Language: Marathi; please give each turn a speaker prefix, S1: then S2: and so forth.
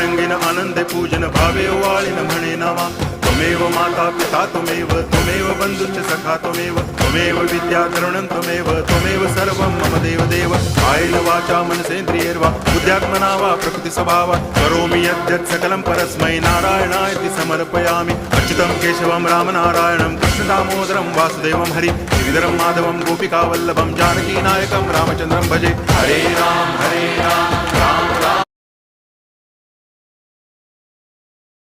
S1: रंगीन आनंदे पूजन भावे वाळीन म्हणे नावा त्वमेव माता पिता त्वमेव बंधुश्च सखा त्वमेव विद्या तरुणं त्वमेव सर्वं मम देव कायेन वाचा मनसेन्द्रियैर्वा बुद्ध्यात्मना वा प्रकृति स्वभावात् करोमि यद्यत् सकलं परस्मै नारायणायति समर्पयामि अच्युतं केशवं रामनारायणं कृष्णदामोदरं वासुदेवं हरि गिरिधरं माधवं गोपिकावल्लभं जानकीनायकं रामचन्द्रं भजे हरे राम राम